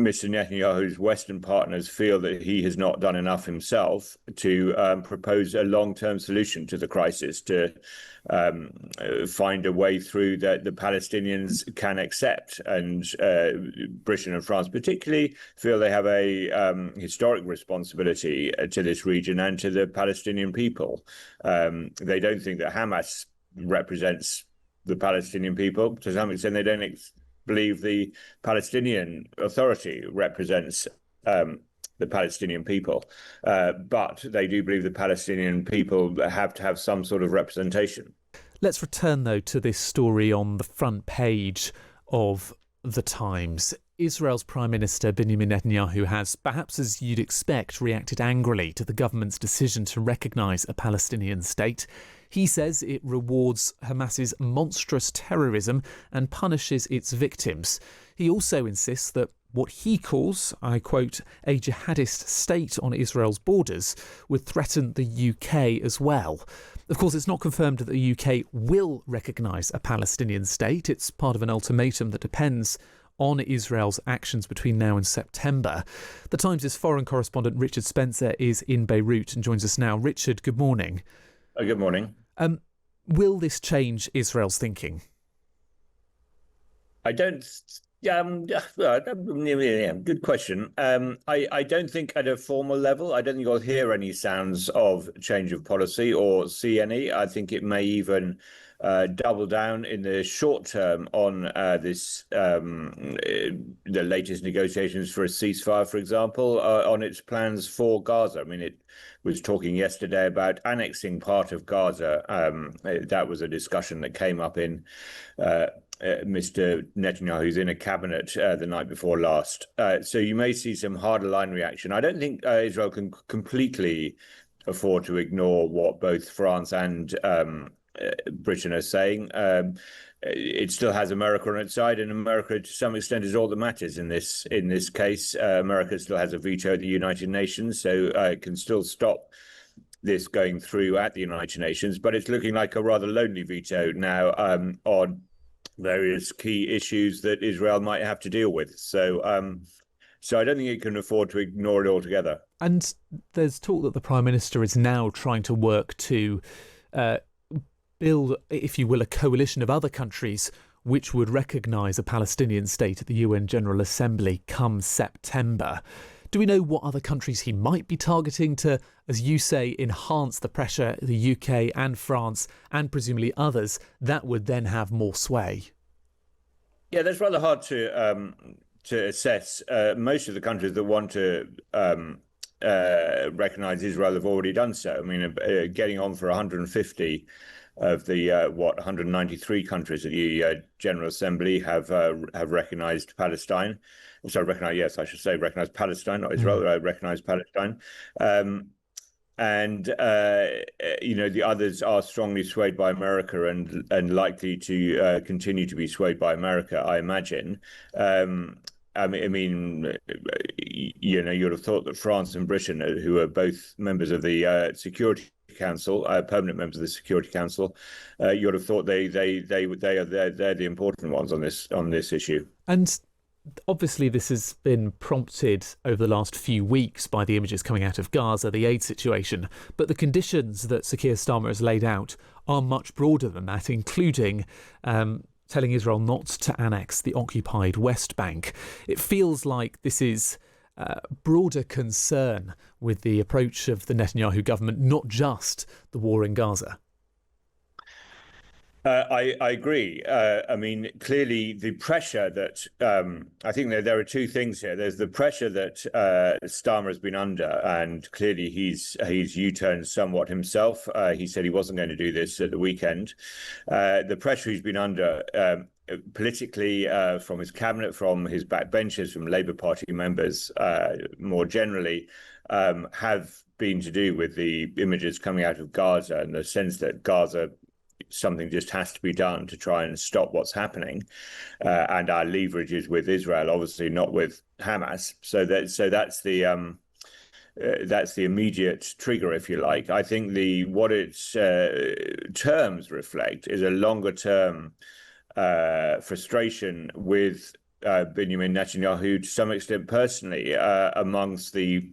Mr. Netanyahu's Western partners feel that he has not done enough himself to propose a long-term solution to the crisis, to find a way through that the Palestinians can accept. And Britain and France particularly feel they have a historic responsibility to this region and to the Palestinian people. They don't think that Hamas represents the Palestinian people. To some extent, they don't believe the Palestinian Authority represents the Palestinian people. But they do believe the Palestinian people have to have some sort of representation. Let's return, though, to this story on the front page of The Times. Israel's Prime Minister Benjamin Netanyahu has, perhaps as you'd expect, reacted angrily to the government's decision to recognise a Palestinian state. He says it rewards Hamas's monstrous terrorism and punishes its victims. He also insists that what he calls, I quote, a jihadist state on Israel's borders would threaten the UK as well. Of course, it's not confirmed that the UK will recognise a Palestinian state. It's part of an ultimatum that depends on Israel's actions between now and September. The Times' foreign correspondent Richard Spencer is in Beirut and joins us now. Richard, good morning. Good morning. Will this change Israel's thinking? I don't. Good question. I don't think at a formal level, I don't think you'll hear any sounds of change of policy or see any. I think it may even double down in the short term on the latest negotiations for a ceasefire, for example, on its plans for Gaza. I mean, it was talking yesterday about annexing part of Gaza. That was a discussion that came up in Mr. Netanyahu's inner cabinet the night before last. So you may see some harder line reaction. I don't think Israel can completely afford to ignore what both France and Britain are saying. It still has America on its side, and America, to some extent, is all that matters in this case. America still has a veto at the United Nations, so it can still stop this going through at the United Nations. But it's looking like a rather lonely veto now on various key issues that Israel might have to deal with. So I don't think it can afford to ignore it altogether. And there's talk that the Prime Minister is now trying to work to build, if you will, a coalition of other countries which would recognise a Palestinian state at the UN General Assembly come September. Do we know what other countries he might be targeting to, as you say, enhance the pressure, the UK and France and presumably others, that would then have more sway? Yeah, that's rather hard to assess. Most of the countries that want to recognise Israel have already done so. I mean, getting on for 150 of the 193 countries at the General Assembly have recognised Palestine. So recognised Palestine, not Israel. Recognised Palestine, and the others are strongly swayed by America and likely to continue to be swayed by America, I imagine. You'd have thought that France and Britain, who are both members of the Security Council, permanent members of the Security Council, you'd have thought they're the important ones on this issue. And obviously, this has been prompted over the last few weeks by the images coming out of Gaza, the aid situation. But the conditions that Sir Keir Starmer has laid out are much broader than that, including telling Israel not to annex the occupied West Bank. It feels like this is broader concern with the approach of the Netanyahu government, not just the war in Gaza. I agree. Clearly the pressure that I think there are two things here. There's the pressure that Starmer has been under, and clearly he's U-turned somewhat himself. He said he wasn't going to do this at the weekend. The pressure he's been under politically from his cabinet, from his backbenchers, from Labour Party members more generally, have been to do with the images coming out of Gaza and the sense that Gaza, something just has to be done to try and stop what's happening, and our leverage is with Israel, obviously not with Hamas. So that's the immediate trigger, if you like. I think what its terms reflect is a longer term frustration with Benjamin Netanyahu to some extent personally amongst the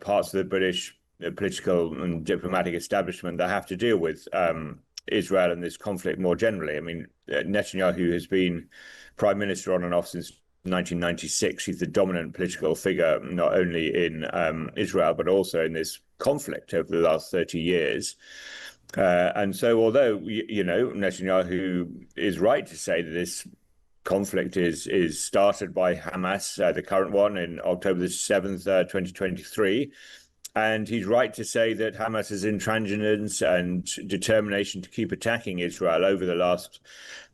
parts of the British political and diplomatic establishment that have to deal with Israel and this conflict more generally. I mean, Netanyahu has been prime minister on and off since 1996. He's the dominant political figure, not only in Israel, but also in this conflict over the last 30 years. And so, although, Netanyahu is right to say that this conflict is started by Hamas, the current one, in October the 7th, 2023, and he's right to say that Hamas's intransigence and determination to keep attacking Israel over the last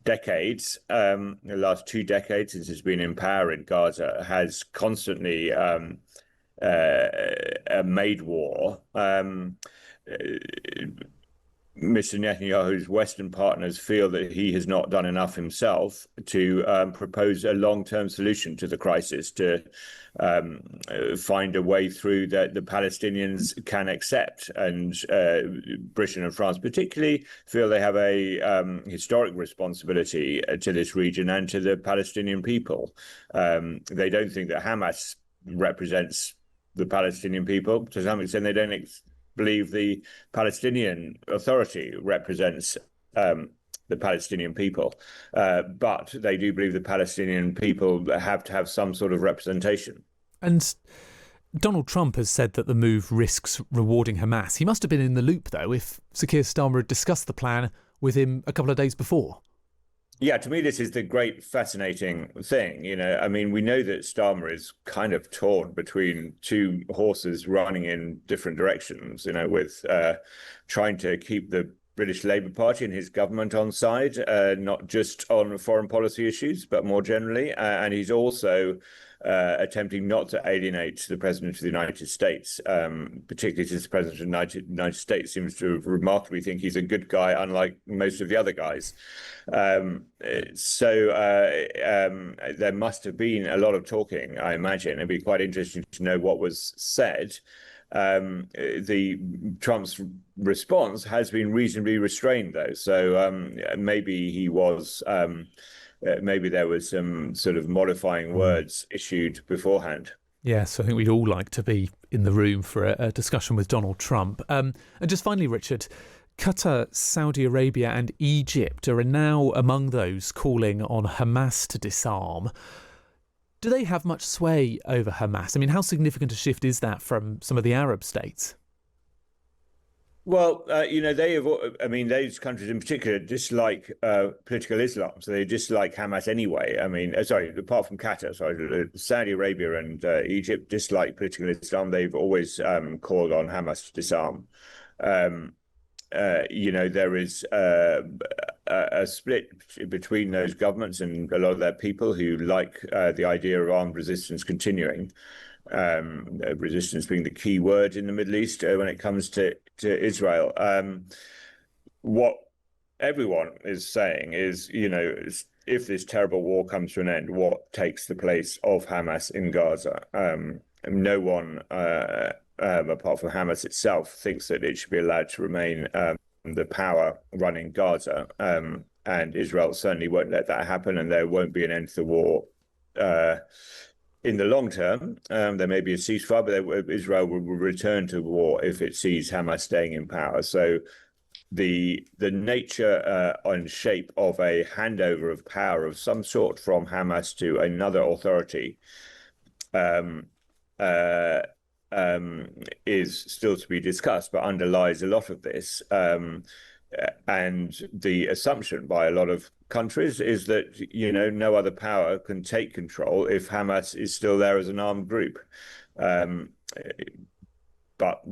decades, the last 2 decades since it's been in power in Gaza, has constantly made war. Mr. Netanyahu's Western partners feel that he has not done enough himself to propose a long-term solution to the crisis, to find a way through that the Palestinians can accept. And Britain and France particularly feel they have a historic responsibility to this region and to the Palestinian people. They don't think that Hamas represents the Palestinian people. To some extent, they don't believe the Palestinian Authority represents the Palestinian people, but they do believe the Palestinian people have to have some sort of representation. And Donald Trump has said that the move risks rewarding Hamas. He must have been in the loop, though, if Sir Keir Starmer had discussed the plan with him a couple of days before. Yeah, to me, this is the great fascinating thing. I mean, we know that Starmer is kind of torn between two horses running in different directions, with trying to keep the British Labour Party and his government on side, not just on foreign policy issues, but more generally. And he's also attempting not to alienate the President of the United States, particularly since the President of the United States seems to remarkably think he's a good guy, unlike most of the other guys. So there must have been a lot of talking, I imagine. It'd be quite interesting to know what was said. The Trump's response has been reasonably restrained, though. So maybe he was... maybe there was some sort of modifying words issued beforehand. Yes, I think we'd all like to be in the room for a discussion with Donald Trump. And just finally, Richard, Qatar, Saudi Arabia and Egypt are now among those calling on Hamas to disarm. Do they have much sway over Hamas? I mean, how significant a shift is that from some of the Arab states? Well, those countries in particular dislike political Islam, so they dislike Hamas anyway. I mean, apart from Qatar, Saudi Arabia and Egypt dislike political Islam. They've always called on Hamas to disarm. There is a split between those governments and a lot of their people who like the idea of armed resistance continuing. Resistance being the key word in the Middle East when it comes to Israel. What everyone is saying is, if this terrible war comes to an end, what takes the place of Hamas in Gaza? No one, apart from Hamas itself, thinks that it should be allowed to remain the power running Gaza. And Israel certainly won't let that happen, and there won't be an end to the war in the long term. There may be a ceasefire, but Israel will return to war if it sees Hamas staying in power. So the nature and shape of a handover of power of some sort from Hamas to another authority is still to be discussed, but underlies a lot of this. And the assumption by a lot of countries is that, no other power can take control if Hamas is still there as an armed group. But,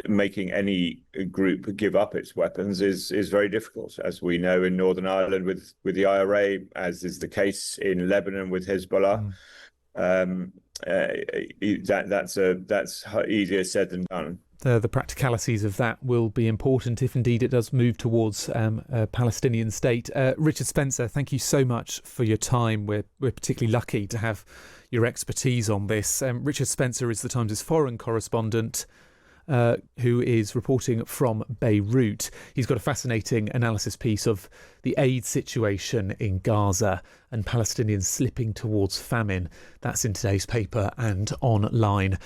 making any group give up its weapons is very difficult, as we know in Northern Ireland with the IRA, as is the case in Lebanon with Hezbollah. That's easier said than done. The practicalities of that will be important if indeed it does move towards a Palestinian state. Richard Spencer, thank you so much for your time. We're particularly lucky to have your expertise on this. Richard Spencer is The Times' foreign correspondent. who is reporting from Beirut. He's got a fascinating analysis piece of the aid situation in Gaza and Palestinians slipping towards famine. That's in today's paper and online.